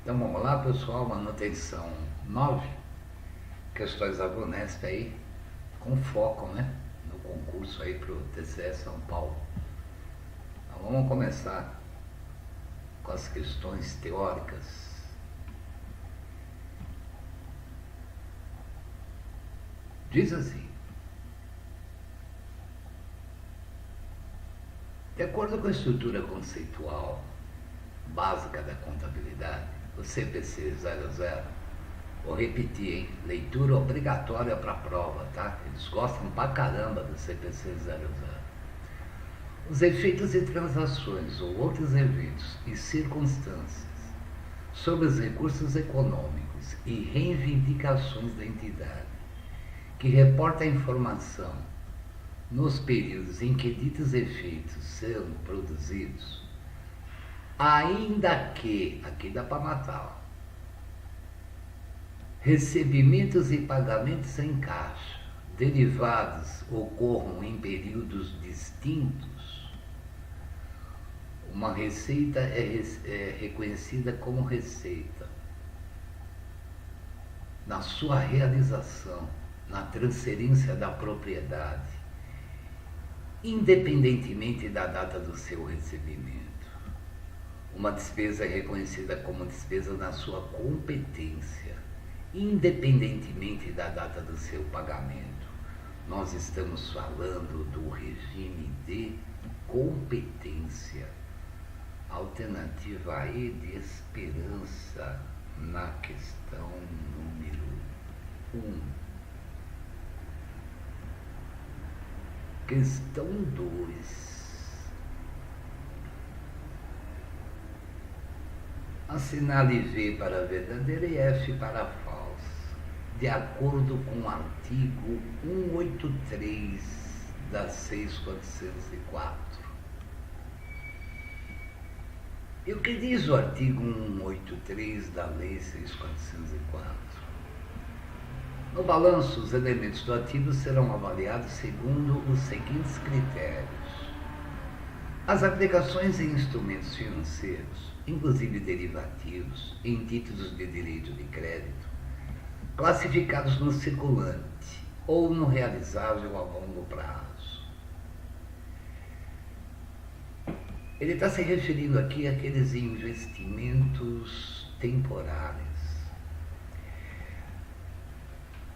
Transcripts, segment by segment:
Então vamos lá, pessoal, manutenção 9, questões da Vunesp aí, com foco, né, no concurso aí para o TCE São Paulo. Então vamos começar com as questões teóricas. Diz assim: de acordo com a estrutura conceitual básica da contabilidade, o CPC 00, vou repetir, hein? Leitura obrigatória para a prova, tá? Eles gostam pra caramba do CPC 00. Os efeitos de transações ou outros eventos e circunstâncias sobre os recursos econômicos e reivindicações da entidade, que reporta a informação nos períodos em que ditos efeitos são produzidos, ainda que, aqui dá para matar, recebimentos e pagamentos em caixa derivados ocorram em períodos distintos, uma receita é reconhecida como receita na sua realização, na transferência da propriedade, independentemente da data do seu recebimento. Uma despesa é reconhecida como despesa na sua competência, independentemente da data do seu pagamento. Nós estamos falando do regime de competência. Alternativa E de esperança na questão número 1. Questão 2. Assinale V para verdadeira e F para falsa, de acordo com o artigo 183 da 6404. E o que diz o artigo 183 da Lei 6404? No balanço, os elementos do ativo serão avaliados segundo os seguintes critérios: as aplicações em instrumentos financeiros, inclusive derivativos, em títulos de direito de crédito, classificados no circulante ou no realizável a longo prazo. Ele está se referindo aqui àqueles investimentos temporários.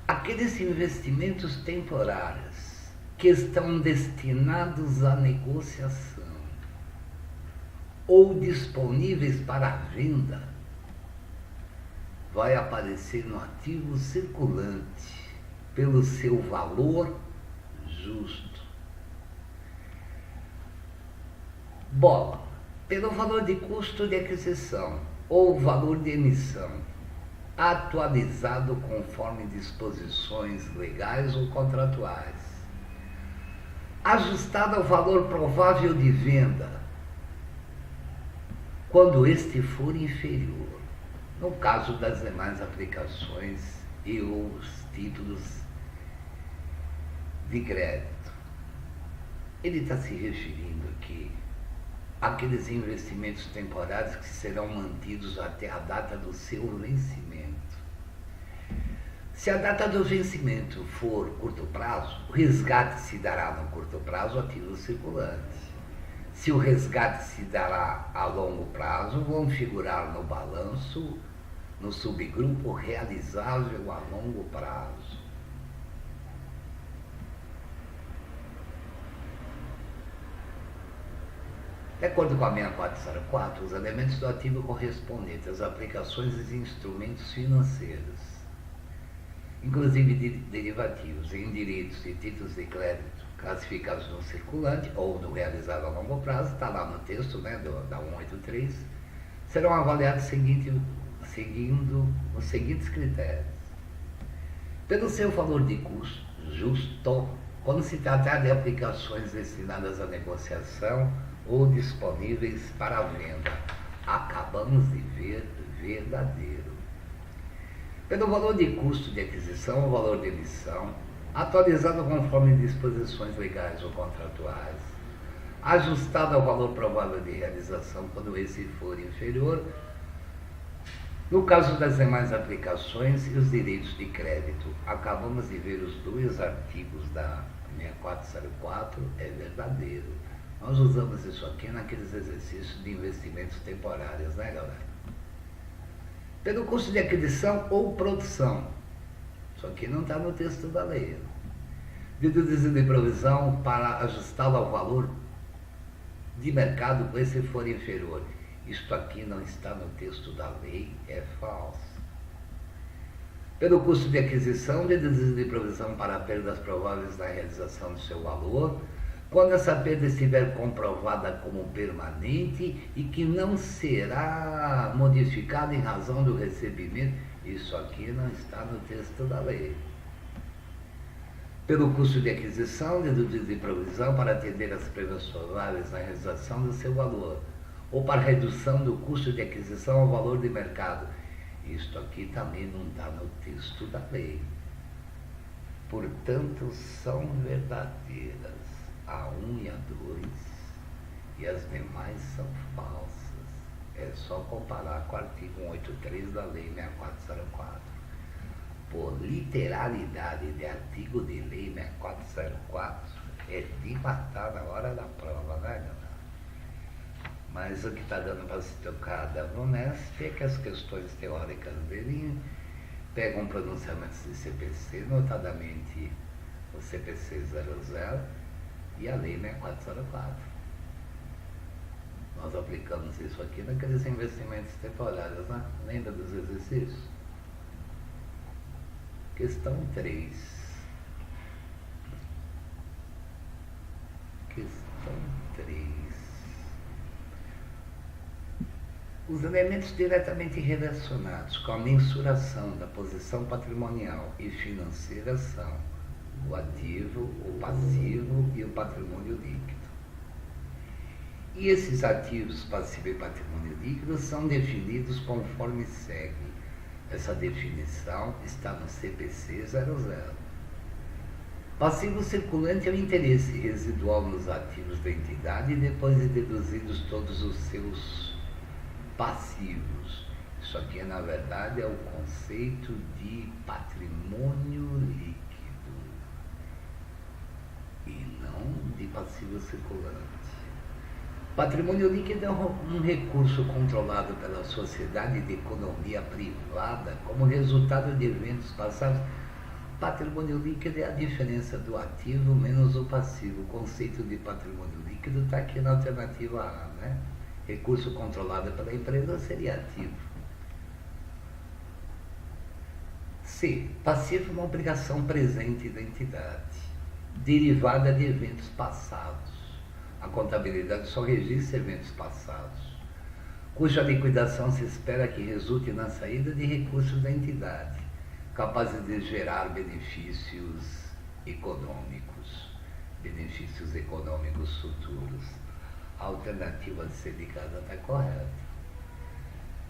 Aqueles investimentos temporários que estão destinados à negociação ou disponíveis para venda, vai aparecer no ativo circulante pelo seu valor justo. Bola, pelo valor de custo de aquisição ou valor de emissão, atualizado conforme disposições legais ou contratuais, ajustado ao valor provável de venda, quando este for inferior, no caso das demais aplicações e os títulos de crédito. Ele está se referindo aqui àqueles investimentos temporários que serão mantidos até a data do seu vencimento. Se a data do vencimento for curto prazo, o resgate se dará no curto prazo ativo circulante. Se o resgate se dará a longo prazo, vão figurar no balanço, no subgrupo realizável a longo prazo. De acordo com a 6404, os elementos do ativo correspondentes às aplicações e instrumentos financeiros, inclusive de derivativos em direitos e títulos de crédito classificados no circulante ou no realizado a longo prazo, está lá no texto, né, da 183, serão avaliados seguindo os seguintes critérios: pelo seu valor de custo justo, quando se tratar de aplicações destinadas à negociação ou disponíveis para a venda, acabamos de ver verdadeiro. Pelo valor de custo de aquisição ou valor de emissão, atualizado conforme disposições legais ou contratuais, ajustado ao valor provável de realização quando esse for inferior, No caso das demais aplicações e os direitos de crédito, acabamos de ver os dois artigos da 6404, é verdadeiro. Nós usamos isso aqui naqueles exercícios de investimentos temporários, né, galera? Pelo custo de aquisição ou produção. Isso aqui não está no texto da lei. Deduzido de provisão para ajustá-lo ao valor de mercado, se for inferior. Isto aqui não está no texto da lei, é falso. Pelo custo de aquisição, deduzido de provisão para perdas prováveis na realização do seu valor, quando essa perda estiver comprovada como permanente e que não será modificada em razão do recebimento, isso aqui não está no texto da lei. Pelo custo de aquisição, deduzido de provisão para atender às perdas prováveis na realização do seu valor, ou para redução do custo de aquisição ao valor de mercado. Isto aqui também não está no texto da lei. Portanto, são verdadeiras a 1 e a 2 e as demais são falsas. É só comparar com o artigo 183 da Lei 6404. Por literalidade de artigo de Lei 6404 é de matar na hora da prova, né, galera? Mas o que está dando para se tocar da VUNESP é que as questões teóricas dele pegam pronunciamentos de CPC, notadamente o CPC 00 e a Lei 6404. Nós aplicamos isso aqui naqueles investimentos temporários, né? Lembra dos exercícios? Questão 3. Questão 3. Os elementos diretamente relacionados com a mensuração da posição patrimonial e financeira são o ativo, o passivo e o patrimônio líquido. E esses ativos, passivo e patrimônio líquido são definidos conforme segue. Essa definição está no CPC 00. Passivo circulante é o interesse residual nos ativos da entidade depois de deduzidos todos os seus passivos. Isso aqui, na verdade, é o conceito de patrimônio líquido e não de passivo circulante. Patrimônio líquido é um recurso controlado pela sociedade de economia privada como resultado de eventos passados. Patrimônio líquido é a diferença do ativo menos o passivo. O conceito de patrimônio líquido está aqui na alternativa A, né? Recurso controlado pela empresa seria ativo. C. Passivo é uma obrigação presente da entidade, derivada de eventos passados. A contabilidade só registra eventos passados, cuja liquidação se espera que resulte na saída de recursos da entidade, capazes de gerar benefícios econômicos futuros. A alternativa de ser indicada está correta.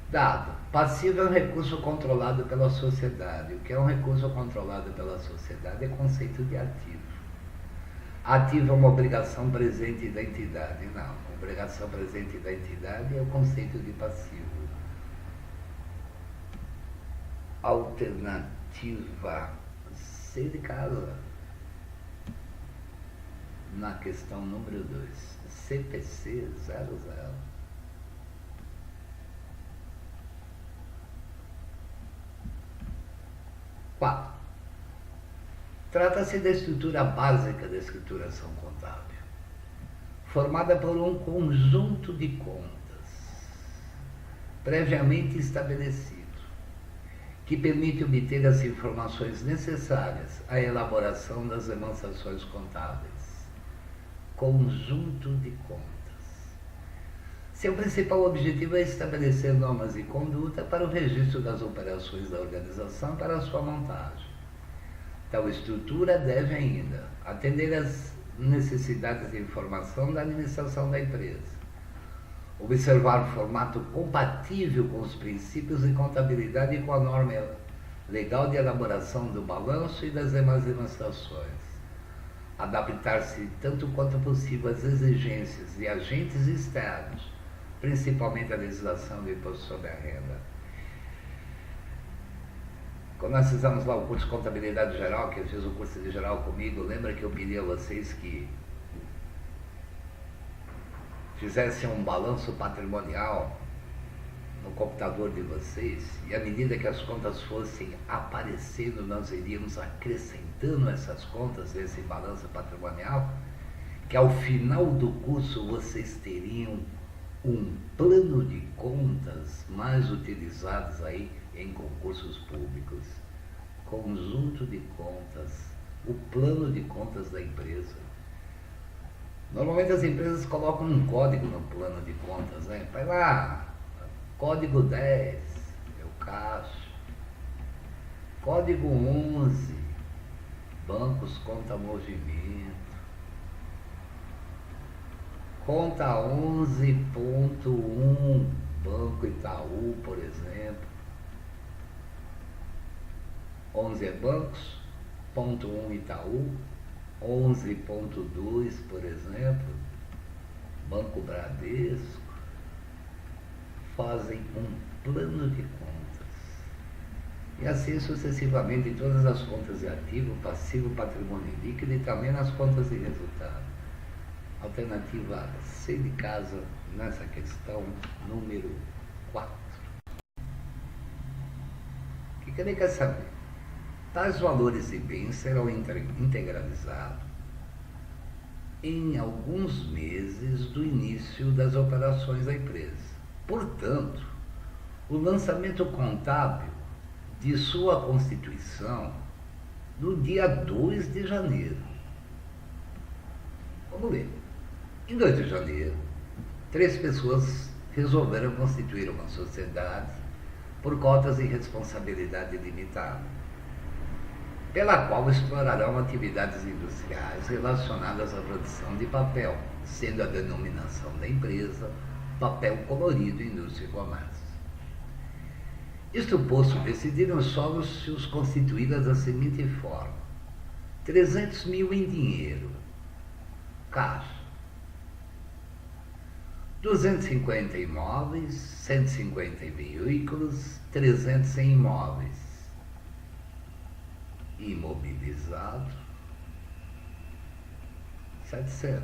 Dado. Passivo é um recurso controlado pela sociedade. O que é um recurso controlado pela sociedade é conceito de ativo. Ativo é uma obrigação presente da entidade. Não, obrigação presente da entidade é o conceito de passivo. Alternativa C de casa. Na questão número 2, CPC 00. Trata-se da estrutura básica da escrituração contábil, formada por um conjunto de contas previamente estabelecido, que permite obter as informações necessárias à elaboração das demonstrações contábeis. Conjunto de contas. Seu principal objetivo é estabelecer normas de conduta para o registro das operações da organização para a sua montagem. Tal estrutura deve ainda atender às necessidades de informação da administração da empresa, observar o formato compatível com os princípios de contabilidade e com a norma legal de elaboração do balanço e das demais demonstrações, adaptar-se tanto quanto possível às exigências de agentes externos, principalmente a legislação do imposto sobre a renda, Quando nós fizemos lá o curso de contabilidade geral, que eu fiz o curso de geral comigo, lembra que eu pedi a vocês que fizessem um balanço patrimonial no computador de vocês, e à medida que as contas fossem aparecendo, nós iríamos acrescentando essas contas desse balanço patrimonial, que ao final do curso vocês teriam um plano de contas mais utilizados aí em concursos públicos. Conjunto de contas, o plano de contas da empresa. Normalmente as empresas colocam um código no plano de contas, né? Vai lá, código 10, é o caixa. Código 11, bancos conta movimento. Conta 11.1, Banco Itaú, por exemplo. 11 é bancos, ponto 1 Itaú, 11.2, por exemplo, Banco Bradesco, fazem um plano de contas. E assim sucessivamente em todas as contas de ativo, passivo, patrimônio líquido e também nas contas de resultado. Alternativa C de casa nessa questão número 4. O que ele quer saber? Tais valores de bens serão integralizados em alguns meses do início das operações da empresa. Portanto, o lançamento contábil de sua constituição no dia 2 de janeiro. Vamos ver. Em 2 de janeiro, 3 pessoas resolveram constituir uma sociedade por cotas de responsabilidade limitada, pela qual explorarão atividades industriais relacionadas à produção de papel, sendo a denominação da empresa Papel Colorido Indústria e Comércio. Isto posto, decidiram os sócios constituídas da seguinte forma: 300 mil em dinheiro, caixa, 250 imóveis, 150 em veículos, 300 em imóveis, imobilizado, 700.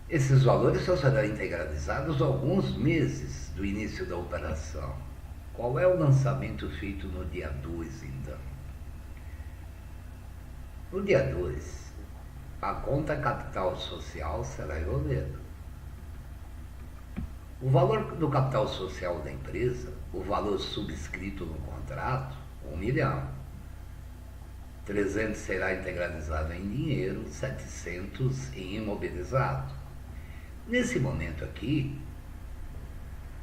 Esses valores só serão integralizados alguns meses do início da operação. Qual é o lançamento feito no dia 2, então? No dia 2, a conta capital social será envolvida. O valor do capital social da empresa, o valor subscrito no contrato, 1 milhão. 300 será integralizado em dinheiro, 700 em imobilizado. Nesse momento aqui,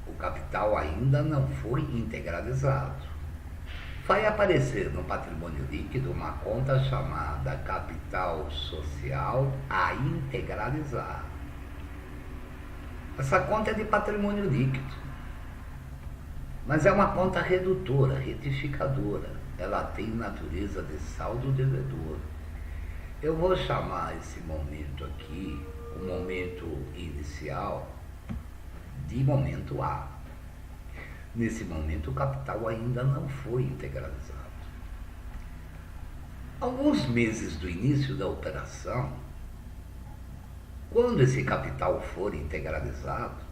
o capital ainda não foi integralizado. Vai aparecer no patrimônio líquido uma conta chamada capital social a integralizar. Essa conta é de patrimônio líquido, mas é uma conta redutora, retificadora. Ela tem natureza de saldo devedor. Eu vou chamar esse momento aqui, o momento inicial, de momento A. Nesse momento, o capital ainda não foi integralizado. Alguns meses do início da operação, quando esse capital for integralizado,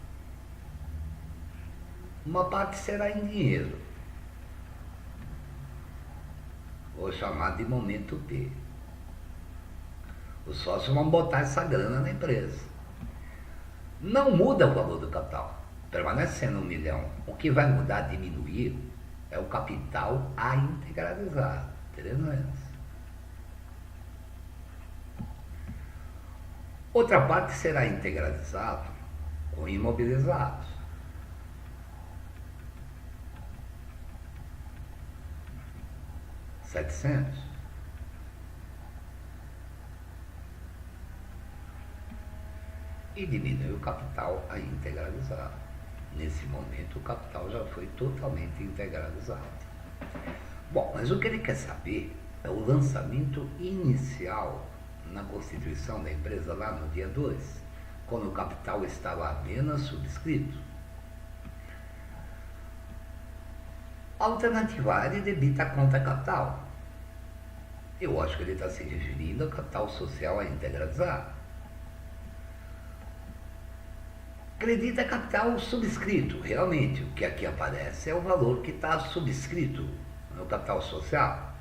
uma parte será em dinheiro. Vou chamar de momento P. Os sócios vão botar essa grana na empresa. Não muda o valor do capital, permanece sendo 1 milhão. O que vai mudar, diminuir, é o capital a integralizar, 300. Outra parte será integralizado com imobilizados. 700. E diminui o capital a integralizado. Nesse momento, o capital já foi totalmente integralizado. Bom, mas o que ele quer saber é o lançamento inicial na constituição da empresa lá no dia 2, quando o capital estava apenas subscrito. alternativa A, ele debita a conta capital. Eu acho que ele está se referindo ao capital social a integralizar. Credita capital subscrito. Realmente, o que aqui aparece é o valor que está subscrito no capital social.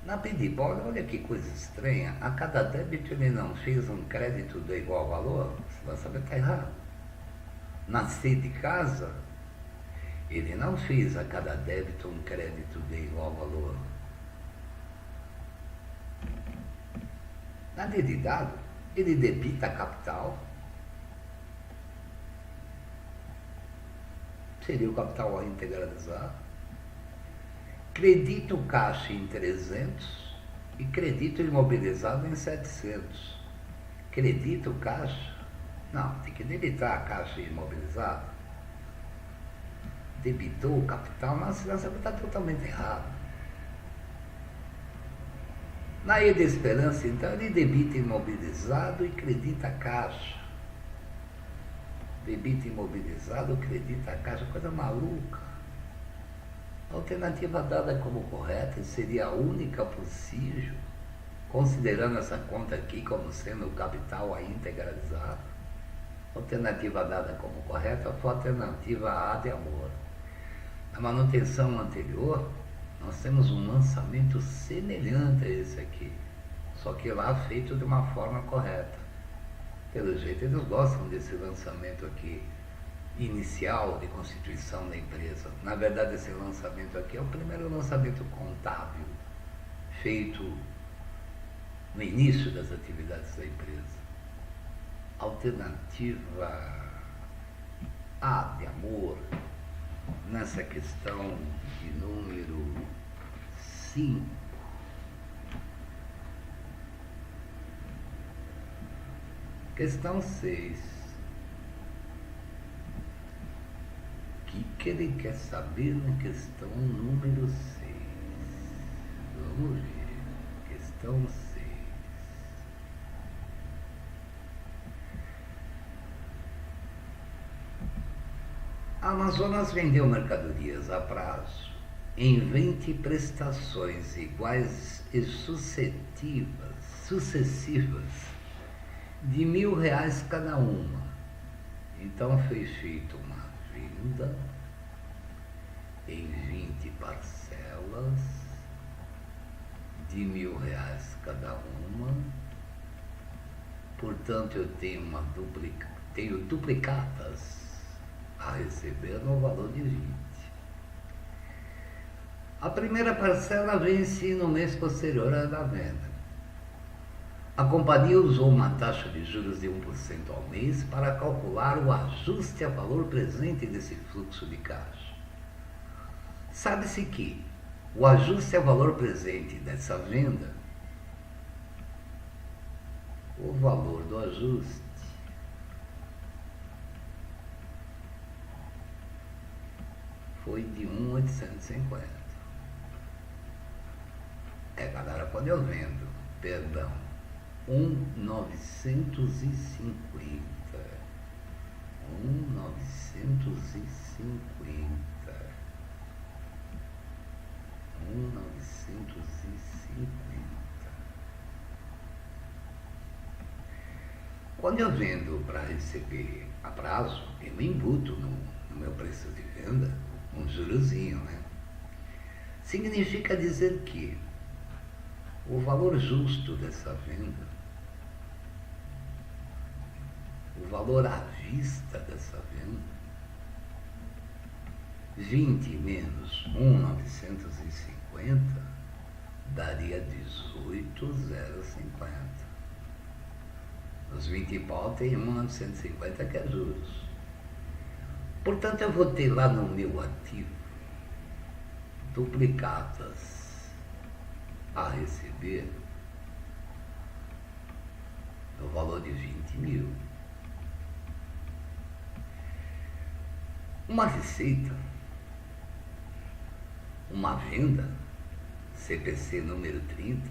Na PDIP, olha que coisa estranha. A cada débito ele não fez um crédito de igual valor. Esse lançamento está errado. Na C de casa, ele não fez a cada débito um crédito de igual valor. Na D de dado, ele debita capital. Seria o capital a integralizar. Credito caixa em 300 e credito imobilizado em 700. Credito caixa? Não, tem que debitar a caixa imobilizada. Debitou o capital, mas esse lançamento está totalmente errado. Na E de esperança, então, ele debita imobilizado e credita a caixa. Debita imobilizado, credita a caixa, coisa maluca. A alternativa dada como correta seria a única possível, considerando essa conta aqui como sendo o capital a integralizar. A alternativa dada como correta foi a alternativa A de amor. Na manutenção anterior, nós temos um lançamento semelhante a esse aqui, só que lá feito de uma forma correta. Pelo jeito, eles gostam desse lançamento aqui, inicial de constituição da empresa. Na verdade, esse lançamento aqui é o primeiro lançamento contábil feito no início das atividades da empresa. Alternativa A de amor, nessa questão de número 5. Questão 6. O que ele quer saber na questão número 6? Vamos ver. Questão 6. A Amazonas vendeu mercadorias a prazo em 20 prestações iguais e sucessivas de R$ 1.000 cada uma. Então foi feita uma venda em 20 parcelas de R$ 1.000 cada uma. Portanto, eu tenho duplicatas a receber no valor de 20. A primeira parcela vence no mês posterior à da venda. A companhia usou uma taxa de juros de 1% ao mês para calcular o ajuste a valor presente desse fluxo de caixa. Sabe-se que o ajuste a valor presente dessa venda, o valor do ajuste, foi de 1.850. Galera, quando eu vendo, 1.950. 1.950. Quando eu vendo para receber a prazo, eu embuto no meu preço de venda um jurozinho, né? Significa dizer que o valor justo dessa venda, o valor à vista dessa venda, 20 menos 1.950 daria 18.050. Os 20 pau tem 1.950 que é juros. Portanto, eu vou ter lá no meu ativo duplicadas a receber no valor de 20.000. Uma receita, uma venda, CPC número 30,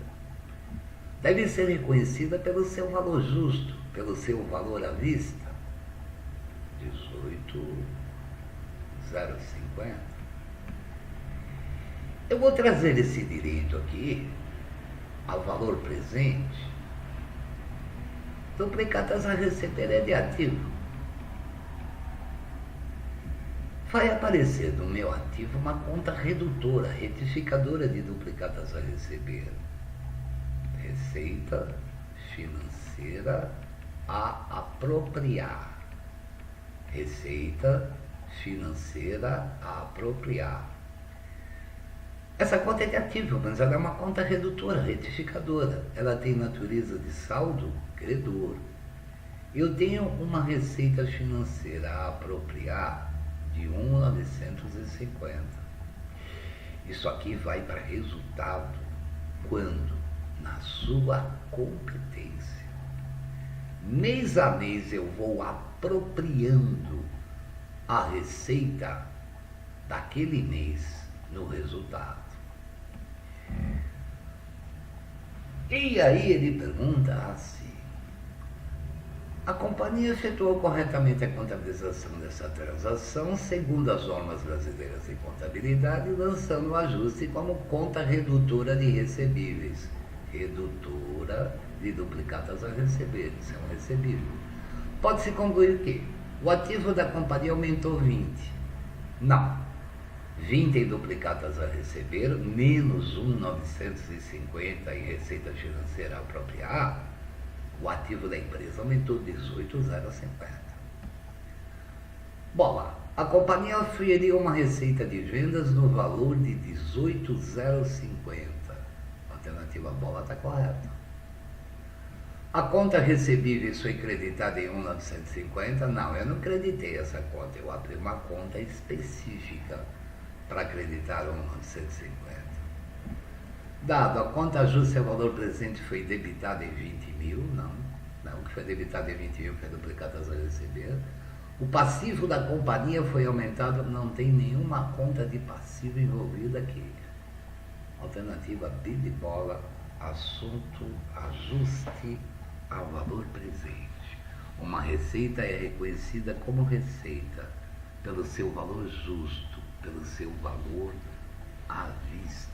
deve ser reconhecida pelo seu valor justo, pelo seu valor à vista, 18.050. 18,050, eu vou trazer esse direito aqui ao valor presente. Duplicatas a receber é de ativo. Vai aparecer no meu ativo uma conta redutora, retificadora de duplicatas a receber. Receita financeira a apropriar. Receita financeira a apropriar. Essa conta é de ativo, mas ela é uma conta redutora, retificadora. Ela tem natureza de saldo credor. Eu tenho uma receita financeira a apropriar de 1.950. Isso aqui vai para resultado quando? Na sua competência. Mês a mês eu vou apropriando a receita daquele mês no resultado. E aí ele pergunta assim: a companhia efetuou corretamente a contabilização dessa transação segundo as normas brasileiras de contabilidade, lançando o ajuste como conta redutora de recebíveis. Redutora de duplicatas a receber, isso é um recebível. Pode-se concluir que o ativo da companhia aumentou 20. Não. 20 em duplicatas a receber, menos 1.950 em receita financeira a apropriar, o ativo da empresa aumentou 18,050. Bola, a companhia oferiu uma receita de vendas no valor de 18,050. A alternativa bola está correta. A conta recebíveis foi creditada em 1.950? Não, eu não creditei essa conta, eu abri uma conta específica para acreditar 1.950. Dado, a conta ajuste ao valor presente foi debitada em 20 mil, não, o que foi debitado em 20 mil foi duplicadas a receber. O passivo da companhia foi aumentado, não tem nenhuma conta de passivo envolvida aqui. Alternativa B de bola, assunto ajuste ao valor presente. Uma receita é reconhecida como receita pelo seu valor justo, pelo seu valor à vista.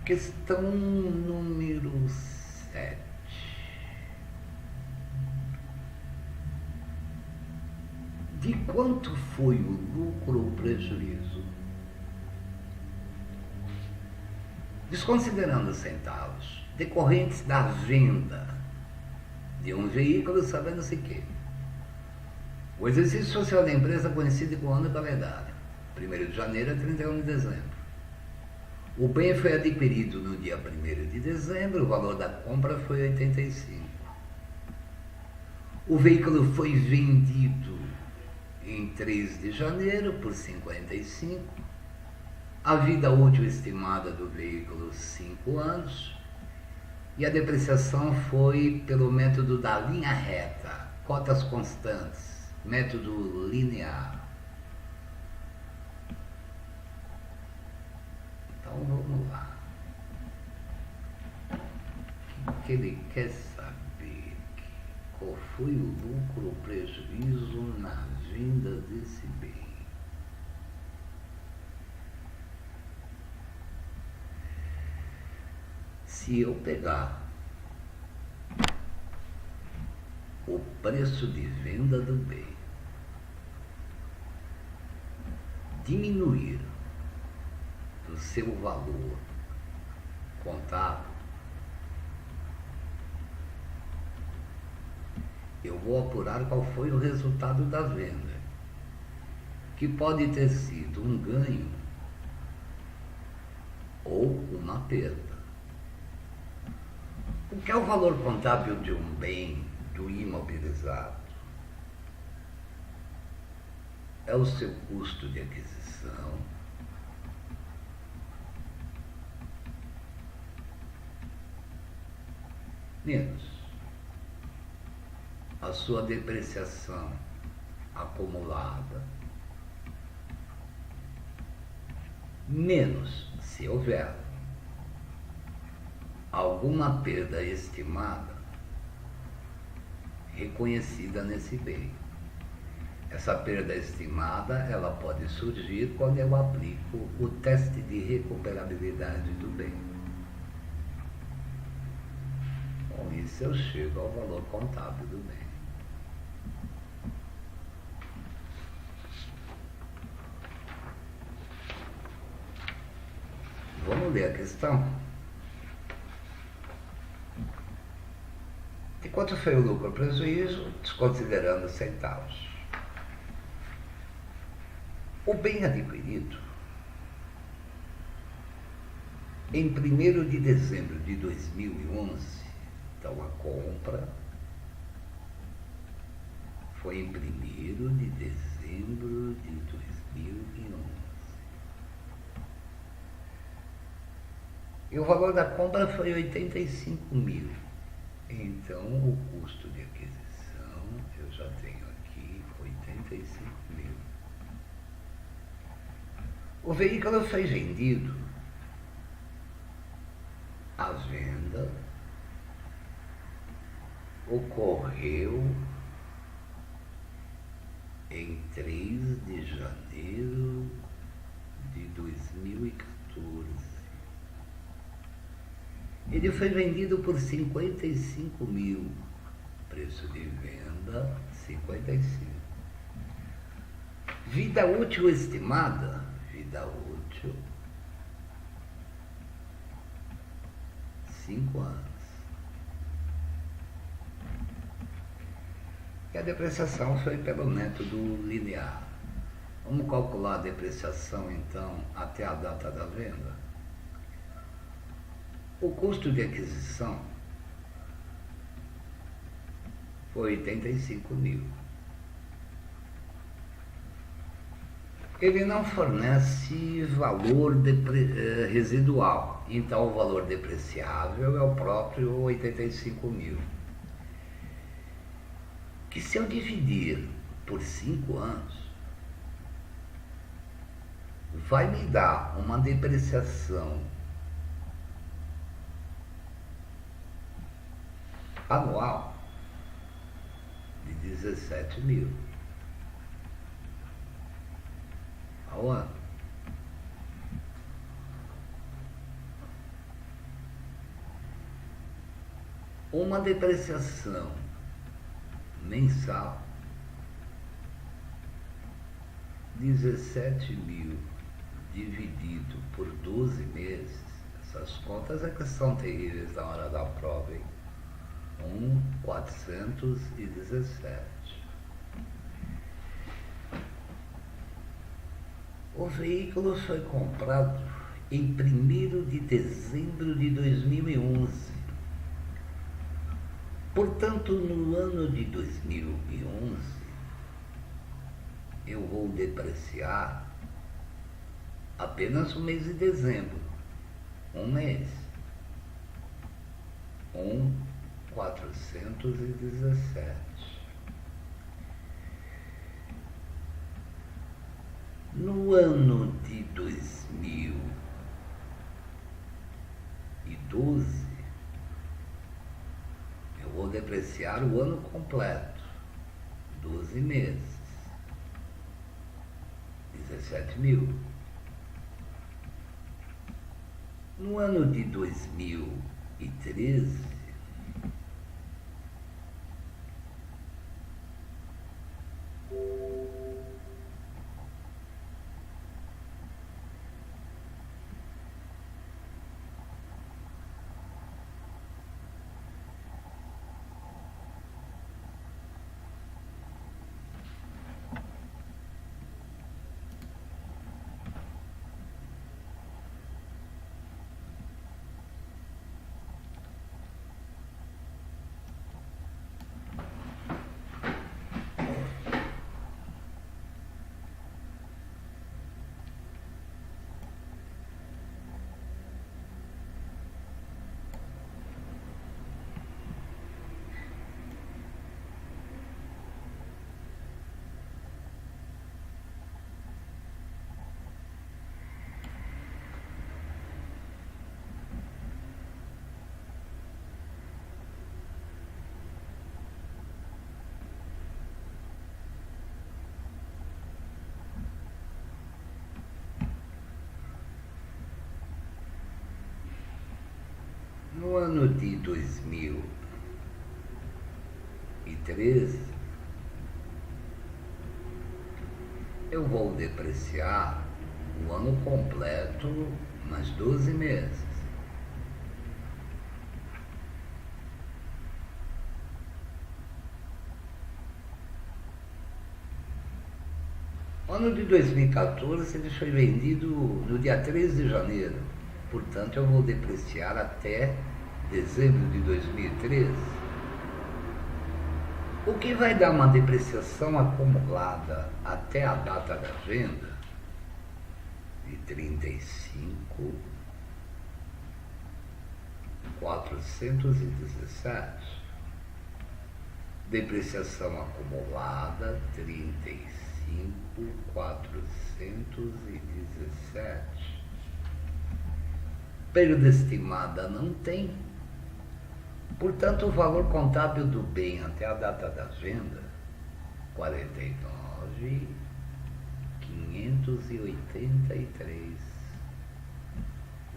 Questão número 7. De quanto foi o lucro ou prejuízo? Desconsiderando os centavos decorrentes da venda de um veículo, sabendo-se que o exercício social da empresa coincide com o ano calendário, 1º de janeiro a 31 de dezembro. O bem foi adquirido no dia 1º de dezembro, o valor da compra foi 85. O veículo foi vendido em 3 de janeiro por 55. A vida útil estimada do veículo 5 anos. E a depreciação foi pelo método da linha reta, cotas constantes, método linear. Então vamos lá. O que ele quer saber? Qual foi o lucro ou prejuízo na venda desse bem? Se eu pegar o preço de venda do bem, diminuir do seu valor contábil, eu vou apurar qual foi o resultado da venda, que pode ter sido um ganho ou uma perda. O que é o valor contábil de um bem, do imobilizado? É o seu custo de aquisição, menos a sua depreciação acumulada, menos se houver alguma perda estimada reconhecida nesse bem. Essa perda estimada, ela pode surgir quando eu aplico o teste de recuperabilidade do bem. Com isso eu chego ao valor contábil do bem. Vamos ler a questão? De quanto foi o lucro ou prejuízo, desconsiderando centavos? O bem adquirido em 1º de dezembro de 2011, então a compra foi em 1º de dezembro de 2011. E o valor da compra foi 85 mil. Então, o custo de aquisição, eu já tenho aqui 85 mil. O veículo foi vendido. A venda ocorreu em 3 de janeiro de 2014. Ele foi vendido por 55 mil. Preço de venda, 55. Vida útil estimada. Vida útil, 5 anos. E a depreciação foi pelo método linear. Vamos calcular a depreciação, então, até a data da venda. O custo de aquisição foi 85 mil. Ele não fornece valor residual, então o valor depreciável é o próprio 85 mil. Que se eu dividir por 5 anos, vai me dar uma depreciação anual de 17 mil ao ano. Uma depreciação mensal, 17 mil dividido por 12 meses, essas contas é que são terríveis na hora da prova, hein? 417. O veículo foi comprado em 1º de dezembro de 2011. Portanto, no ano de 2011, eu vou depreciar apenas o mês de dezembro. Um mês. 417. No ano de 2012, eu vou depreciar o ano completo, 12 meses, 17 mil. No ano de 2013, No ano de 2013, eu vou depreciar o ano completo mais 12 meses. O ano de 2014 ele foi vendido no dia 13 de janeiro, portanto eu vou depreciar até dezembro de 2013, o que vai dar uma depreciação acumulada até a data da venda de 35.417. Depreciação acumulada 35.417. Perda estimada não tem. Portanto, o valor contábil do bem até a data da venda, 49.583.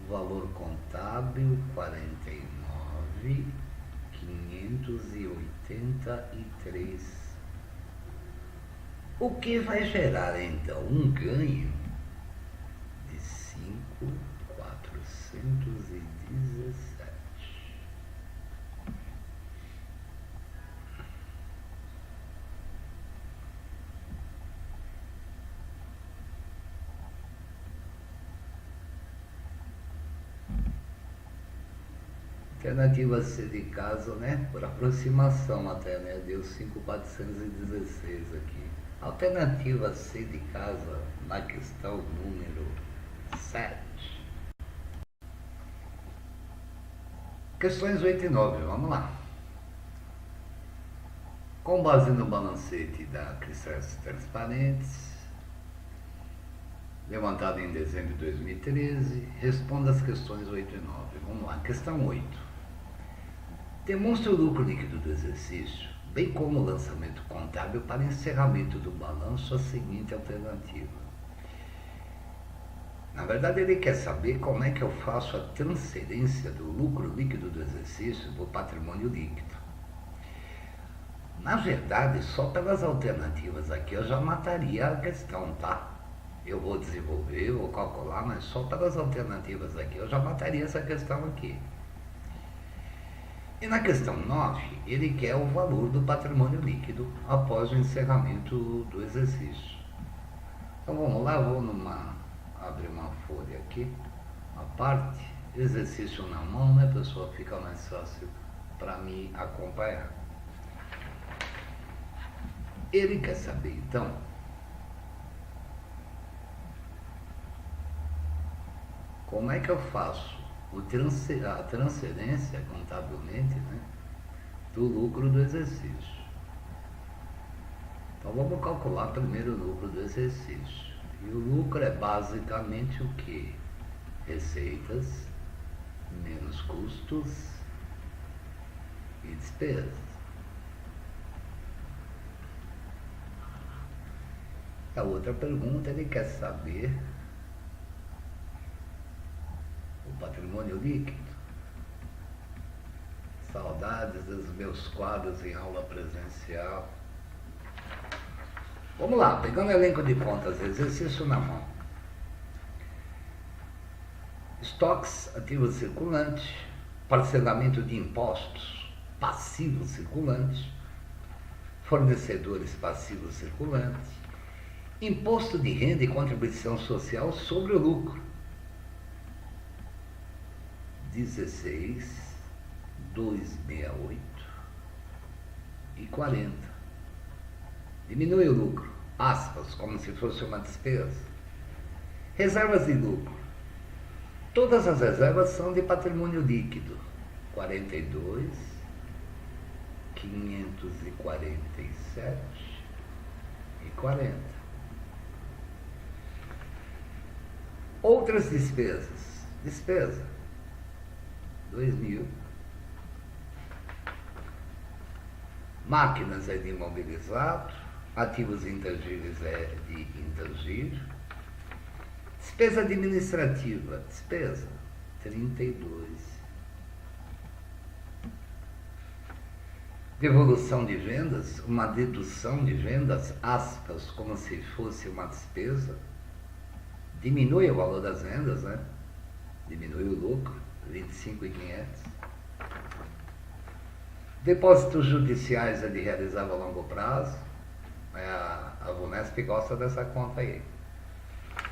Valor contábil, 49.583. O que vai gerar, então, um ganho de 5.417. Alternativa C de casa, né? Por aproximação até, né? Deu 5.416 aqui. Alternativa C de casa na questão número 7. Questões 8 e 9, vamos lá. Com base no balancete da Cristais Transparentes, levantado em dezembro de 2013, responda as questões 8 e 9. Vamos lá. Questão 8. Demonstre o lucro líquido do exercício, bem como o lançamento contábil para encerramento do balanço, a seguinte alternativa. Na verdade, ele quer saber como é que eu faço a transferência do lucro líquido do exercício para o patrimônio líquido. Na verdade, só pelas alternativas aqui eu já mataria a questão, tá? Eu vou desenvolver, vou calcular, mas só pelas alternativas aqui eu já mataria essa questão aqui. E na questão 9, ele quer o valor do patrimônio líquido após o encerramento do exercício. Então vamos lá, vou abrir uma folha aqui, a parte, exercício na mão, né, pessoal? Fica mais fácil para me acompanhar. Ele quer saber, então, como é que eu faço a transferência contabilmente, né, do lucro do exercício. Então vamos calcular primeiro o lucro do exercício. E o lucro é basicamente o que? Receitas menos custos e despesas. A outra pergunta, ele quer saber o patrimônio líquido. Saudades dos meus quadros em aula presencial. Vamos lá, pegando o elenco de contas, exercício na mão. Estoques, ativos circulantes, parcelamento de impostos, passivos circulantes, fornecedores passivos circulantes, imposto de renda e contribuição social sobre o lucro. 16, 268 e 40. Diminui o lucro, aspas, como se fosse uma despesa. Reservas de lucro. Todas as reservas são de patrimônio líquido. 42, 547 e 40. Outras despesas. Despesa. 2.000. Máquinas é de imobilizado, ativos intangíveis é de intangível. Despesa administrativa, despesa 32. Devolução de vendas, uma dedução de vendas, aspas, como se fosse uma despesa, diminui o valor das vendas, né? Diminui o lucro, 25.500. Depósitos judiciais é de realizar a longo prazo, a Vunesp gosta dessa conta aí.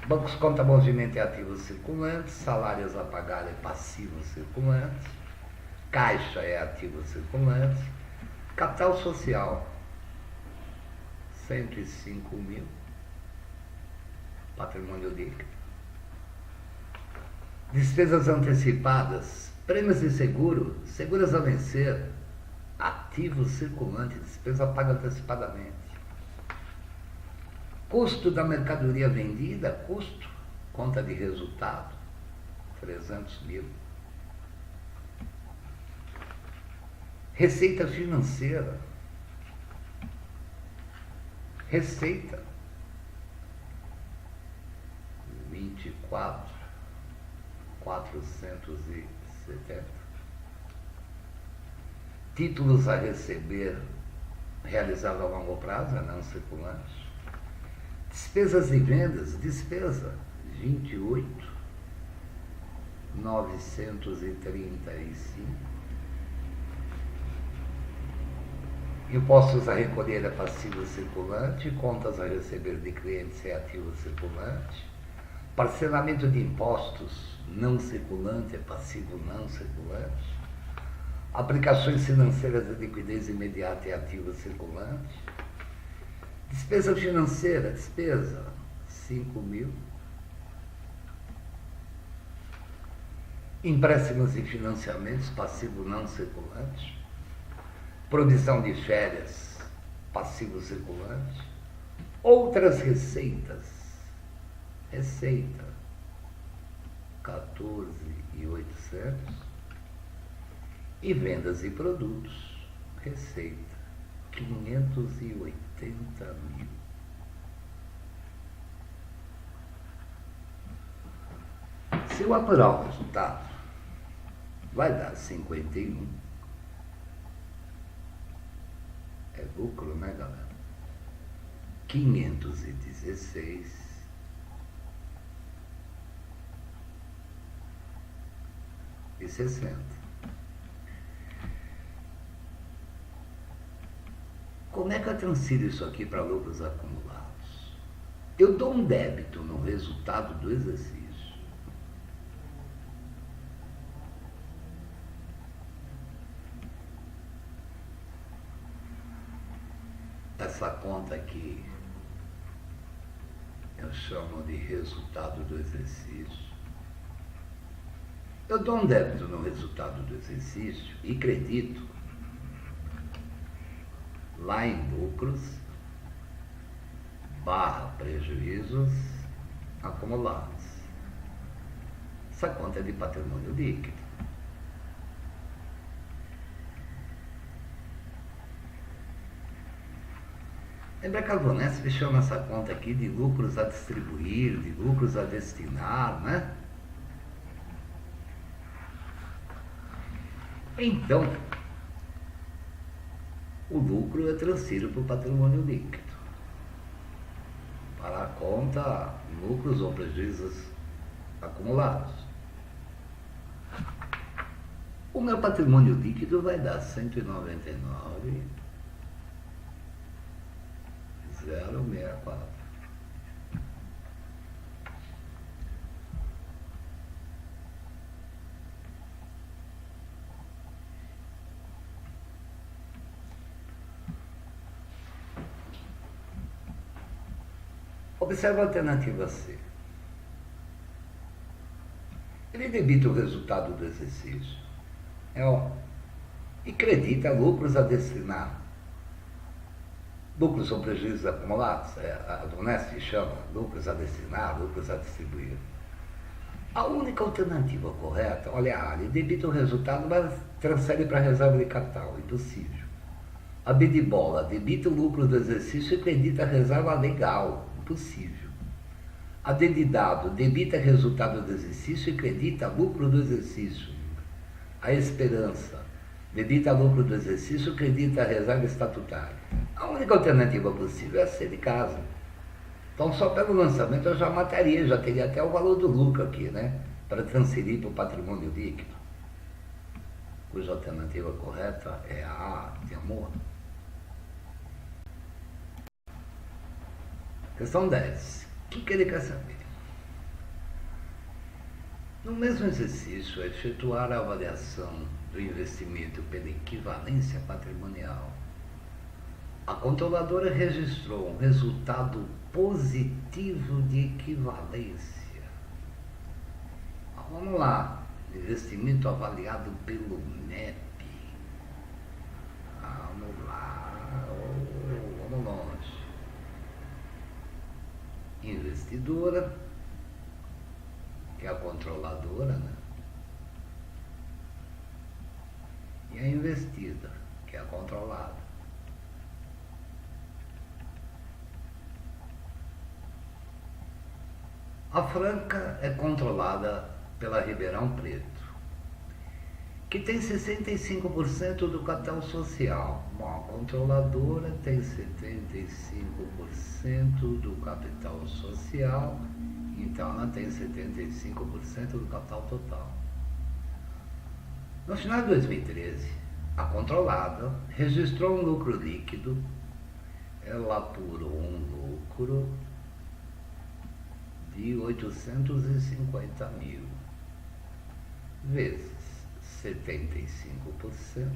Bancos conta movimento e ativos circulantes, salários a pagar é passivos circulantes, caixa é ativo circulante, capital social, 105 mil, patrimônio líquido. Despesas antecipadas, prêmios de seguro, seguros a vencer, ativo circulante, despesa paga antecipadamente. Custo da mercadoria vendida, custo, conta de resultado, 300 mil. Receita financeira, receita, 24.470. Títulos a receber, realizado a longo prazo, não circulante. Despesas de vendas, despesa, 28.935. Impostos a recolher é passivo circulante, contas a receber de clientes é ativo circulante. Parcelamento de impostos não circulante é passivo não circulante. Aplicações financeiras de liquidez imediata é ativo circulante. Despesa financeira, despesa, 5 mil. Empréstimos e financiamentos, passivo não circulante. Provisão de férias, passivo circulante. Outras receitas, receita, 14.800. E vendas e produtos, receita, 580 mil. Se eu apurar o resultado, vai dar 51. É lucro, né, galera? 516. E 60. Como é que eu transfiro isso aqui para lucros acumulados? Eu dou um débito no resultado do exercício. Essa conta aqui eu chamo de resultado do exercício. Eu dou um débito no resultado do exercício e credito lá em lucros barra prejuízos acumulados. Essa conta é de patrimônio líquido. Lembra que a Vunesp chama essa conta aqui de lucros a distribuir, de lucros a destinar, né? Então, o lucro eu transfiro para o patrimônio líquido, para a conta lucros ou prejuízos acumulados. O meu patrimônio líquido vai dar 199.064. Observa a alternativa C. Ele debita o resultado do exercício e credita lucros a destinar. Lucros ou prejuízos acumulados, a Vunesp chama lucros a destinar, lucros a distribuir. A única alternativa correta, olha, ele debita o resultado, mas transfere para a reserva de capital, impossível. A B de bola debita o lucro do exercício e credita a reserva legal, impossível. A D de dado debita resultado do exercício e credita lucro do exercício. A esperança Debita lucro do exercício, credita a reserva estatutária. A única alternativa possível é ser de casa. Então, só pelo lançamento eu já mataria, já teria até o valor do lucro aqui, né? Para transferir para o patrimônio líquido, cuja alternativa correta é a A de amor. Questão 10. O que ele quer saber? No mesmo exercício, efetuar a avaliação do investimento pela equivalência patrimonial, a controladora registrou um resultado positivo de equivalência. Vamos lá, investimento avaliado pelo MEP. Vamos lá, vamos longe. Investidora, que é a controladora, né? E a investida, que é a controlada. A Franca é controlada pela Ribeirão Preto, que tem 65% do capital social. Bom, a controladora tem 75% do capital social, então ela tem 75% do capital total. No final de 2013, a controlada registrou um lucro líquido, ela apurou um lucro de 850 mil, vezes 75%,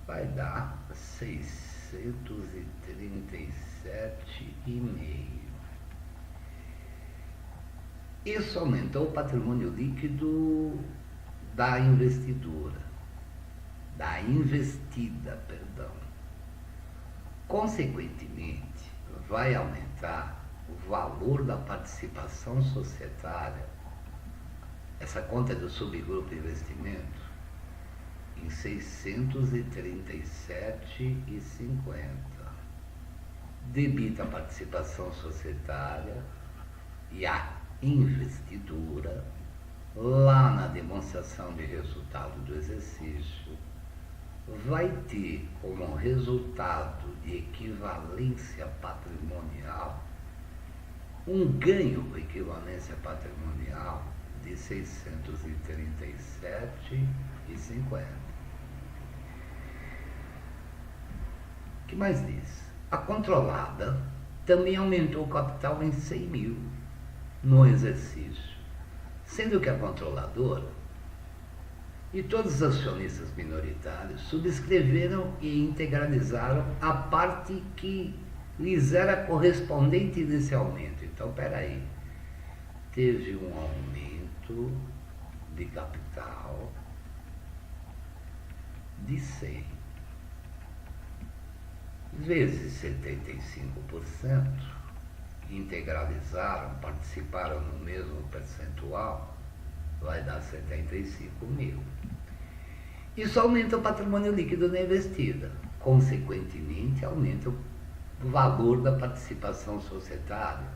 vai dar 637,5. Isso aumentou o patrimônio líquido da investidora, da investida, perdão. Consequentemente, vai aumentar o valor da participação societária, essa conta é do subgrupo investimento, em 637,50. Debita a participação societária e a investidora, lá na demonstração de resultado do exercício, vai ter como resultado de equivalência patrimonial um ganho com equivalência patrimonial de 637,50. O que mais diz? A controlada também aumentou o capital em 100 mil no exercício, sendo que a controladora e todos os acionistas minoritários subscreveram e integralizaram a parte que lhes era correspondente desse aumento. Então, peraí, teve um aumento de capital de 100 vezes 75%, integralizaram, participaram no mesmo percentual, vai dar 75 mil. Isso aumenta o patrimônio líquido da investida. Consequentemente, aumenta o valor da participação societária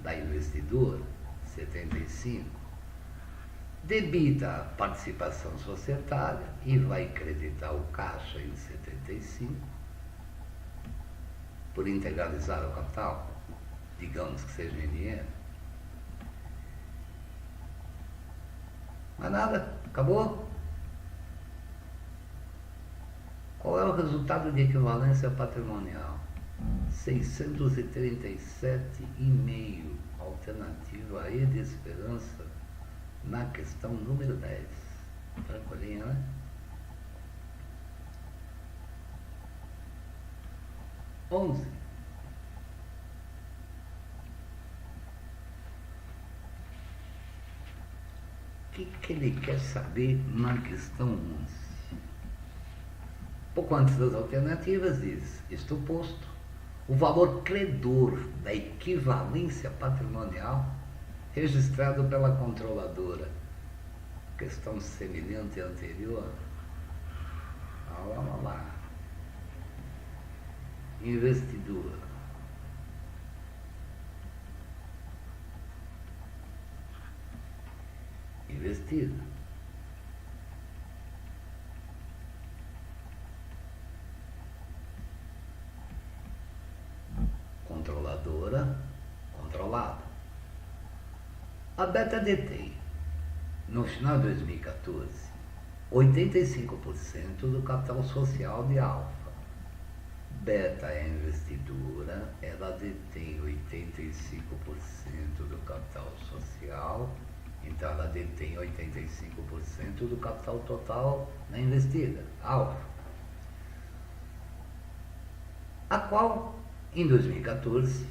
da investidora, 75. Debita a participação societária e vai creditar o caixa em 75 por integralizar o capital, digamos que seja em dinheiro. Mas nada, acabou. Qual é o resultado de equivalência patrimonial? 637,5, alternativa E de esperança, na questão número 10. Tranquilinho, né? O que ele quer saber na questão 11? Pouco antes das alternativas diz, isto posto, o valor credor da equivalência patrimonial registrado pela controladora. Questão semelhante à anterior. Vamos lá. Investidor. Investido. controladora controlada. A Beta detém, no final de 2014, 85% do capital social de Alfa. Beta é investidora, ela detém 85% do capital social, então ela detém 85% do capital total na investida, Alfa. A qual, em 2014,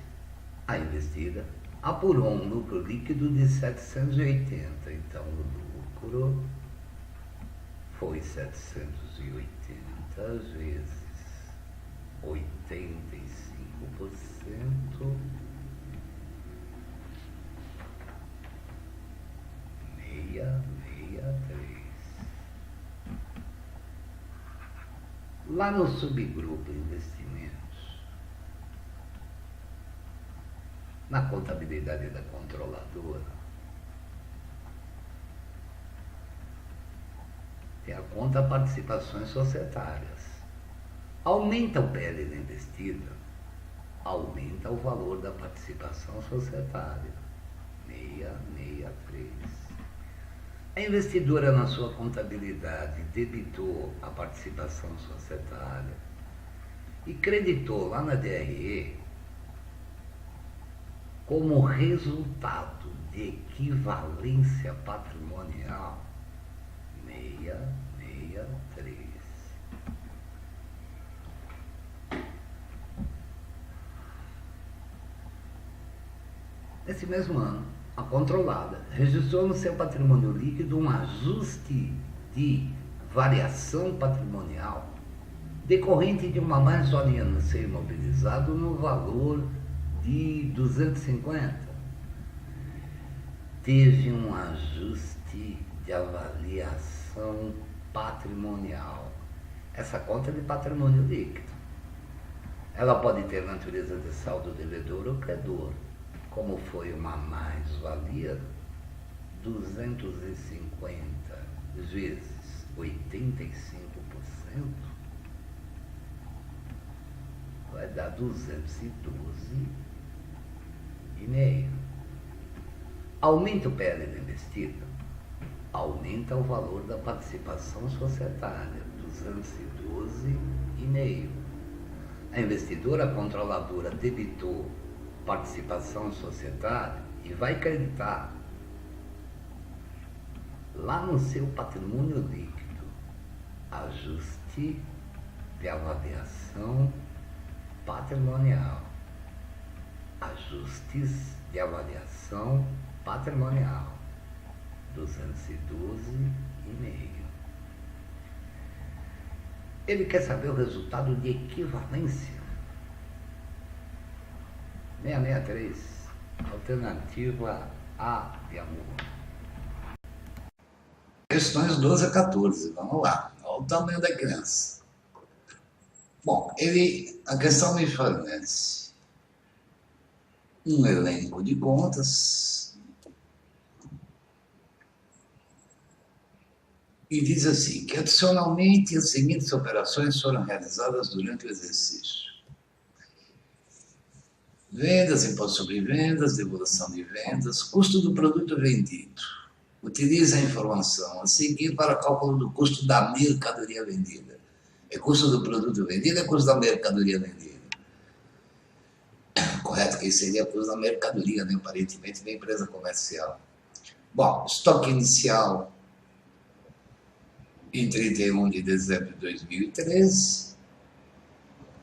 a investida apurou um lucro líquido de 780. Então, o lucro foi 780 vezes 85%, 663. Lá no subgrupo investimentos, na contabilidade da controladora, tem a conta participações societárias. Aumenta o PL da investida, aumenta o valor da participação societária, 663. A investidora, na sua contabilidade, debitou a participação societária e creditou lá na DRE como resultado de equivalência patrimonial 663. Nesse mesmo ano, a controlada registrou no seu patrimônio líquido um ajuste de variação patrimonial decorrente de uma mais-valia no ser imobilizado no valor de 250. Teve um ajuste de avaliação patrimonial. Essa conta é de patrimônio líquido. Ela pode ter natureza de saldo devedor ou credor. Como foi uma mais-valia, 250 vezes 85% vai dar 212,5. Aumenta o PL da investida, aumenta o valor da participação societária, 212,5. A investidora controladora debitou participação societária e vai creditar lá no seu patrimônio líquido ajuste de avaliação patrimonial. Ajustes de avaliação patrimonial, 212,5. Ele quer saber o resultado de equivalência. 663, alternativa A de amor. Questões 12 a 14, vamos lá. Olha o tamanho da criança. Bom, a questão me fornece um elenco de contas e diz assim, que adicionalmente as seguintes operações foram realizadas durante o exercício. Vendas, imposto sobre vendas, devolução de vendas, custo do produto vendido. Utilize a informação a seguir para cálculo do custo da mercadoria vendida. É custo do produto vendido, é custo da mercadoria vendida. Correto, que seria custo da mercadoria, né? Aparentemente, da empresa comercial. Bom, estoque inicial em 31 de dezembro de 2013.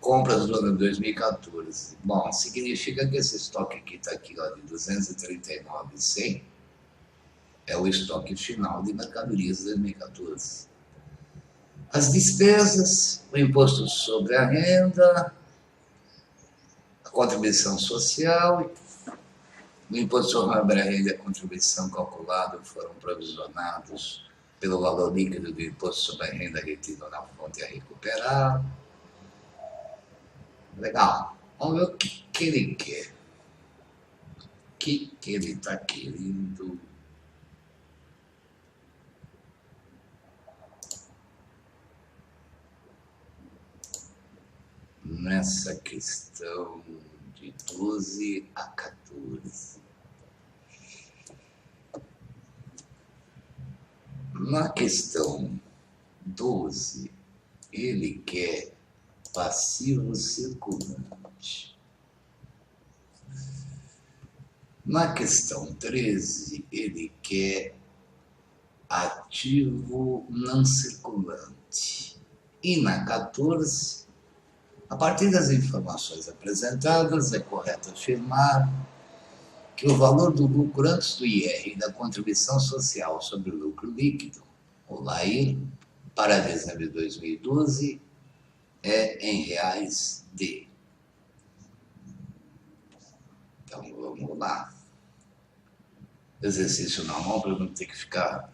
Compras do ano de 2014. Bom, significa que esse estoque aqui está aqui, ó, de 239,100 é o estoque final de mercadorias de 2014. As despesas, o imposto sobre a renda, a contribuição social, o imposto sobre a renda e a contribuição calculado foram provisionados pelo valor líquido do imposto sobre a renda retido na fonte a recuperar. Legal. Vamos ver o que ele quer. O que ele está querendo. Nessa questão de de 12 a 14. Na questão 12, ele quer passivo circulante. Na questão 13, ele quer ativo não circulante. E na 14, a partir das informações apresentadas, é correto afirmar que o valor do lucro antes do IR e da contribuição social sobre o lucro líquido, o LAIR, para dezembro de 2012, é em reais de. Então, vamos lá. Exercício na mão para não ter que ficar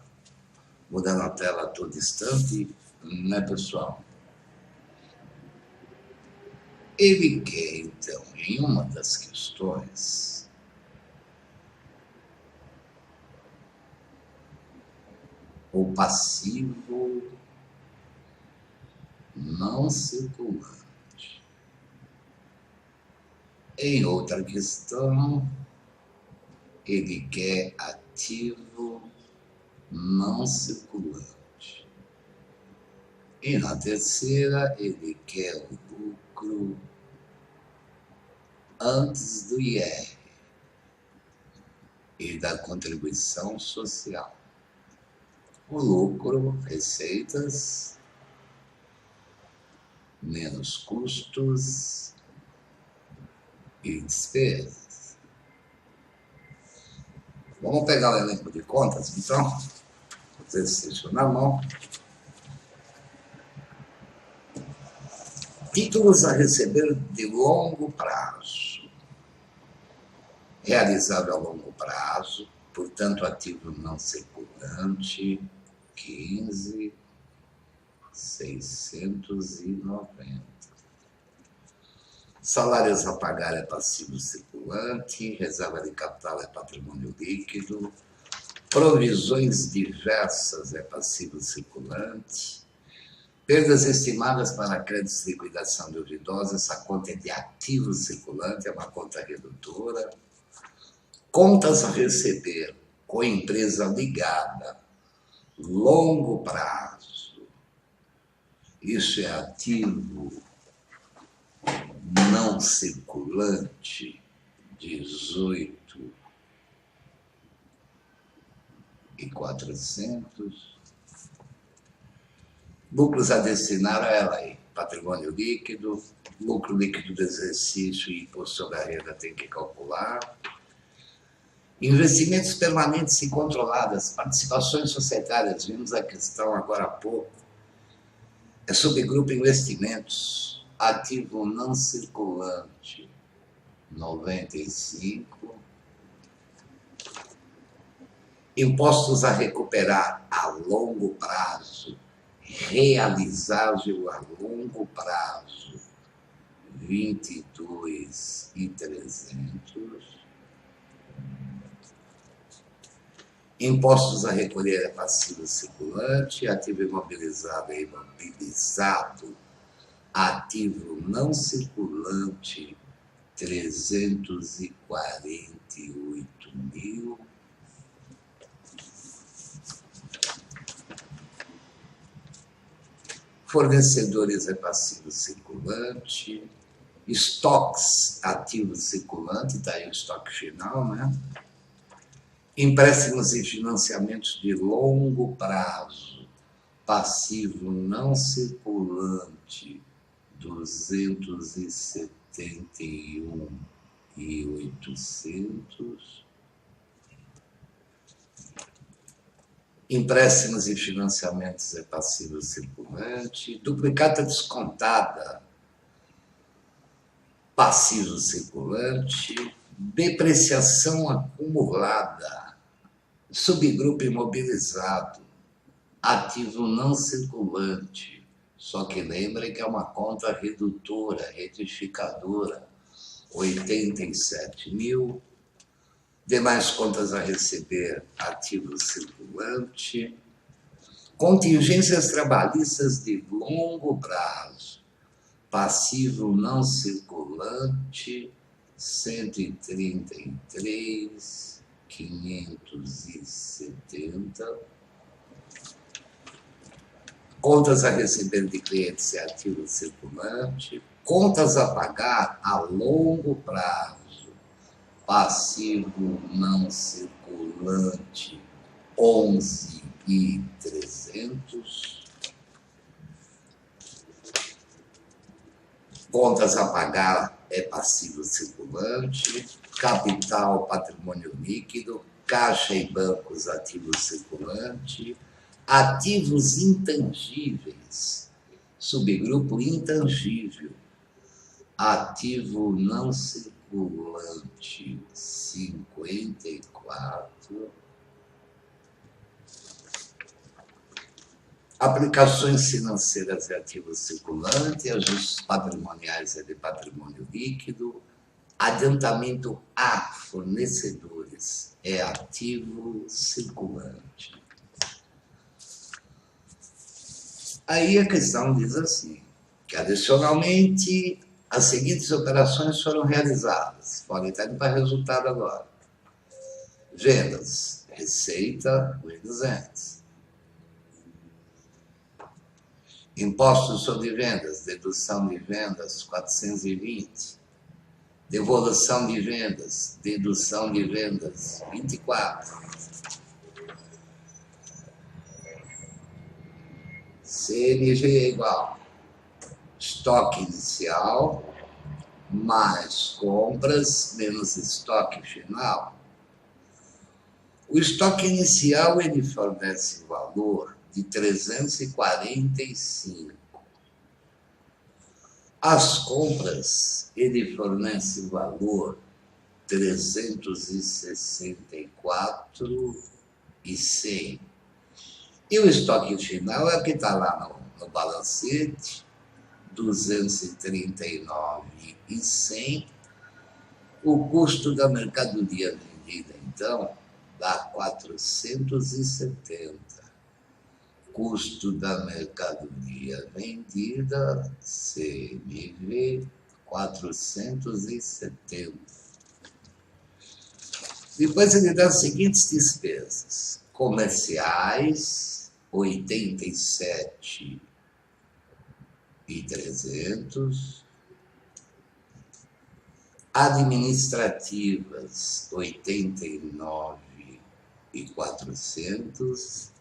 mudando a tela a todo instante, né, pessoal? Ele quer, então, em uma das questões, o passivo não circulante. Em outra questão, ele quer ativo não circulante. E na terceira, ele quer o lucro antes do IR e da contribuição social. O lucro, receitas, menos custos e despesas. Vamos pegar o elenco de contas, então. Exercício na mão. Títulos a receber de longo prazo. Realizado a longo prazo, portanto, ativo não circulante, 15.690. Salários a pagar é passivo circulante, reserva de capital é patrimônio líquido, provisões diversas é passivo circulante, perdas estimadas para créditos de liquidação duvidosa, essa conta é de ativo circulante, é uma conta redutora, contas a receber com empresa ligada, longo prazo, isso é ativo não circulante, 18.400. Lucros a destinar a ela aí, patrimônio líquido, lucro líquido do exercício e imposto sobre a renda tem que calcular. Investimentos permanentes e controladas, participações societárias, vimos a questão agora há pouco. É subgrupo investimentos, ativo não circulante, 95. Impostos a recuperar a longo prazo, realizável a longo prazo, 22.300. Impostos a recolher é passivo circulante, ativo imobilizado é imobilizado, ativo não circulante, 348.000. Fornecedores é passivo circulante, estoques ativo circulante, está aí o estoque final, né? Empréstimos e financiamentos de longo prazo, passivo não circulante, 271.800. Empréstimos e financiamentos é passivo circulante, duplicata descontada, passivo circulante, depreciação acumulada, subgrupo imobilizado, ativo não circulante, só que lembre que é uma conta redutora, retificadora, 87.000. Demais contas a receber, ativo circulante. Contingências trabalhistas de longo prazo, passivo não circulante, 133.570. Contas a receber de clientes é ativo circulante. Contas a pagar a longo prazo, passivo não circulante, 11.300. Contas a pagar é passivo circulante. Capital, patrimônio líquido. Caixa e bancos, ativo circulante. Ativos intangíveis, subgrupo intangível. Ativo não circulante, 54. Aplicações financeiras é ativo circulante, ajustes patrimoniais é de patrimônio líquido. Adiantamento a fornecedores é ativo circulante. Aí a questão diz assim, que adicionalmente as seguintes operações foram realizadas. Podem estar indo para resultado agora. Vendas, receita, 1.200. Impostos sobre vendas, dedução de vendas, 420. Devolução de vendas, dedução de vendas, 24. CNG é igual estoque inicial mais compras menos estoque final. O estoque inicial ele fornece valor de 345. As compras ele fornece valor 364 e 100. E o estoque final é o que está lá no balancete, 239 e 100. O custo da mercadoria vendida, então, dá 470. Custo da mercadoria vendida, CMV, 470. Depois ele dá as seguintes despesas. Comerciais, 87.300. Administrativas, 89.400.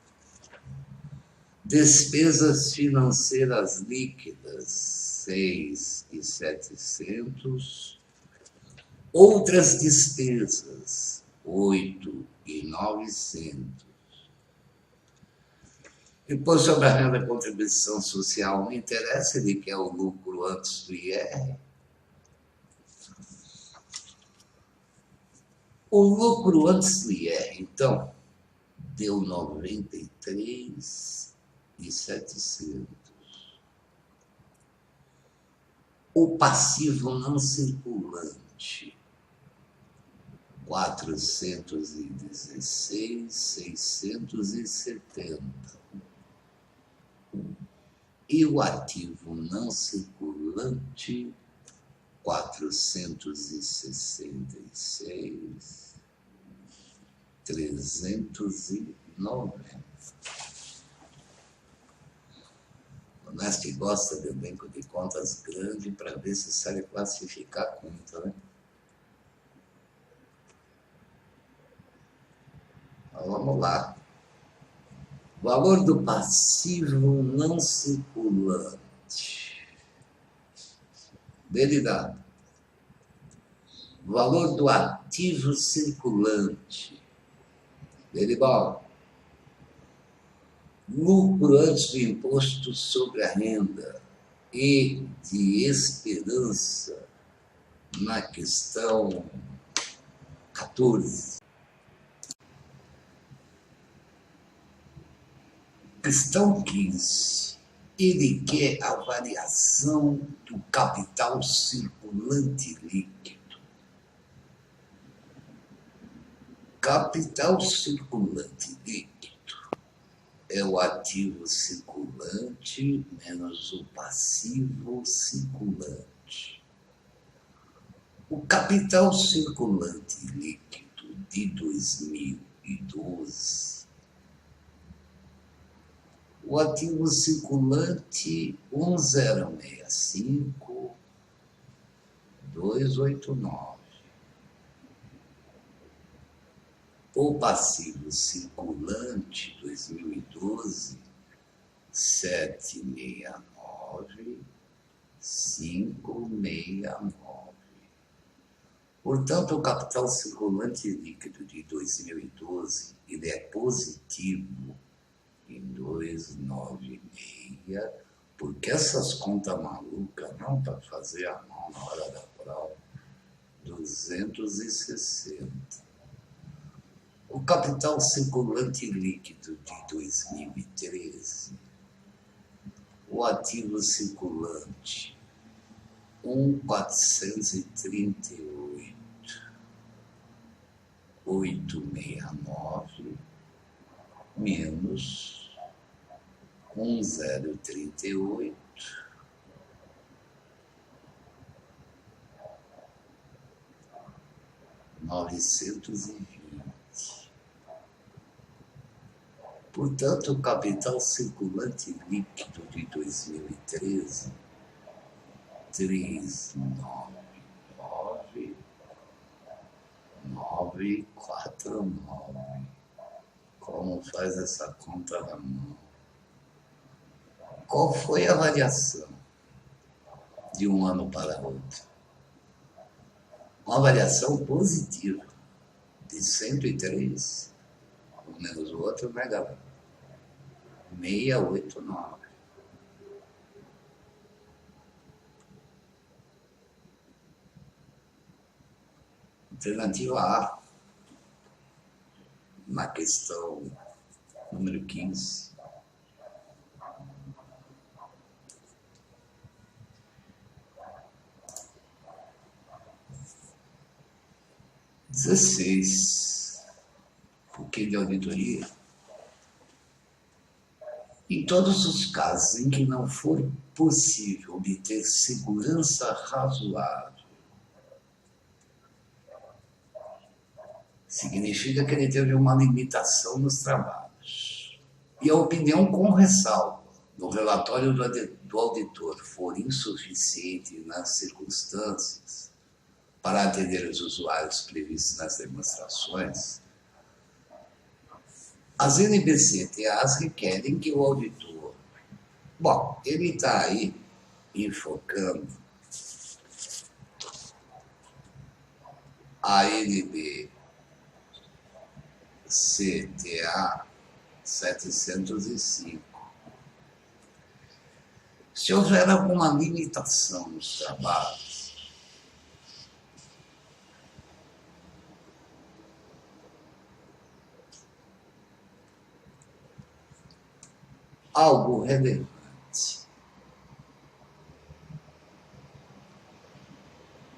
Despesas financeiras líquidas, 6.700. Outras despesas, 8.900. Depois, sobre a renda de contribuição social, não interessa, ele quer o lucro antes do IR. O lucro antes do IR, então, deu 93.700. O passivo não circulante, 416.670. E o ativo não circulante, 466.390. O Neste gosta de elenco de contas grande para ver se sabe classificar a conta, né? Então, vamos lá. Valor do passivo não circulante. Dele dá. Valor do ativo circulante. Dele igual. Lucro antes do imposto sobre a renda e de esperança na questão 14. Questão 15. Ele quer a variação do capital circulante líquido. Capital circulante líquido é o ativo circulante menos o passivo circulante. O capital circulante líquido de 2012, o ativo circulante 1065,289, o passivo circulante 2012 769,569. Portanto, o capital circulante líquido de 2012 ele é positivo em 296, porque essas contas malucas não para fazer a mão na hora da prova, 260. O capital circulante líquido de 2013, o ativo circulante 1.438,869 menos 1.038, 920. Portanto, o capital circulante líquido de 2013, 399,949. Como faz essa conta na mão? Qual foi a variação de um ano para outro? Uma variação positiva de 103, menos o outro megawatt, 689. Alternativa A, na questão número 15. O que de auditoria? Em todos os casos em que não for possível obter segurança razoável, significa que ele teve uma limitação nos trabalhos. E a opinião com ressalva no relatório do auditor for insuficiente nas circunstâncias para atender os usuários previstos nas demonstrações, as NBC-TAs requerem que o auditor... Bom, ele está aí enfocando a NBC-TA 705. Se houver alguma limitação nos trabalhos, algo relevante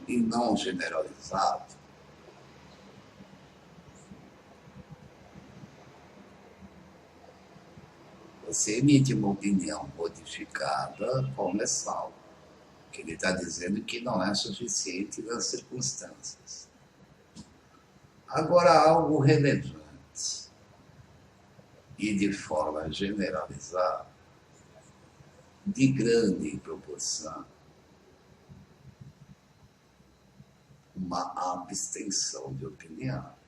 e não generalizado, você emite uma opinião modificada com ressalva, que ele está dizendo que não é suficiente nas circunstâncias. Agora, algo relevante e de forma generalizada, de grande proporção, uma abstenção de opinião.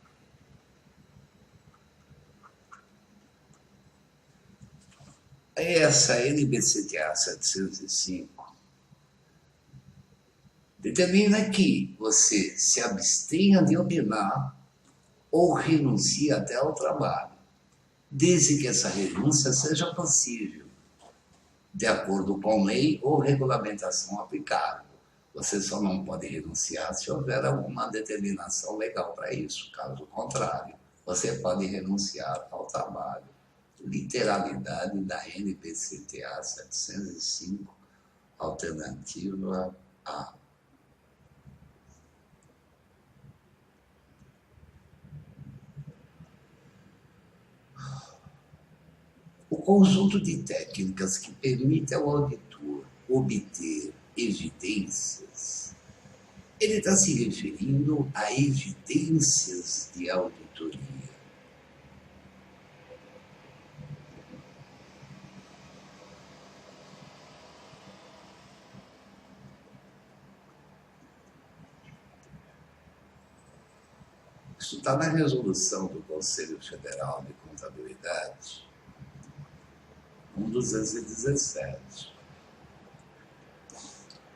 Essa NBC-TA 705 determina que você se abstenha de opinar ou renuncie até ao trabalho, desde que essa renúncia seja possível, de acordo com lei ou regulamentação aplicável. Você só não pode renunciar se houver alguma determinação legal para isso. Caso contrário, você pode renunciar ao trabalho. Literalidade da NBC-TA 705, alternativa A. O conjunto de técnicas que permite ao auditor obter evidências Ele está se referindo a evidências de auditoria. Isso está na resolução do Conselho Federal de Contabilidade, 1217.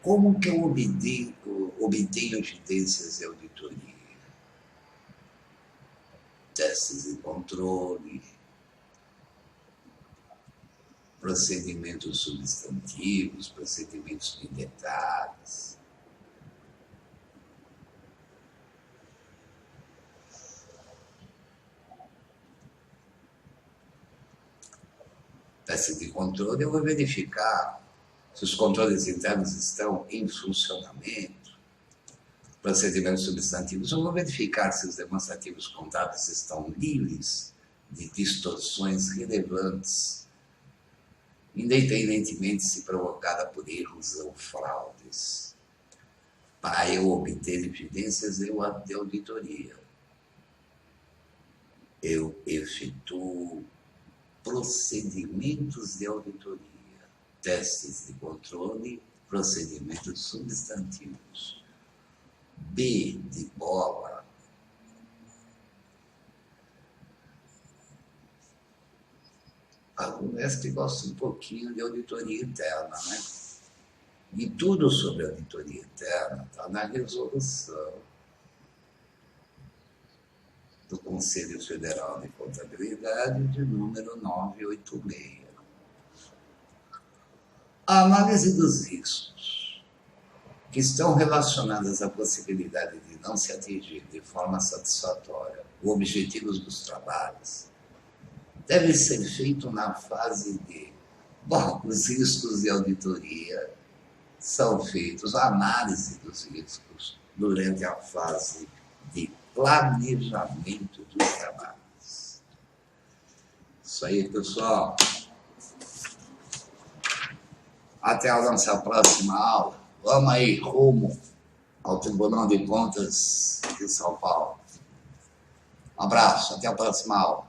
Como que eu obtenho evidências de auditoria? Testes de controle, procedimentos substantivos, procedimentos de detalhes. Teste de controle, eu vou verificar se os controles internos estão em funcionamento. Procedimentos substantivos, eu vou verificar se os demonstrativos contábeis estão livres de distorções relevantes, independentemente se provocada por erros ou fraudes, para eu obter evidências de auditoria. Eu efetuo procedimentos de auditoria, testes de controle, procedimentos substantivos. B de bola. O mestre gosta um pouquinho de auditoria interna, né? E tudo sobre auditoria interna está na resolução do Conselho Federal de Contabilidade de número 986. A análise dos riscos que estão relacionados à possibilidade de não se atingir de forma satisfatória os objetivos dos trabalhos deve ser feito na fase de, os riscos de auditoria são feitos, a análise dos riscos durante a fase de planejamento dos trabalhos. Isso aí, pessoal. Até a nossa próxima aula. Vamos aí, rumo ao Tribunal de Contas de São Paulo. Um abraço, até a próxima aula.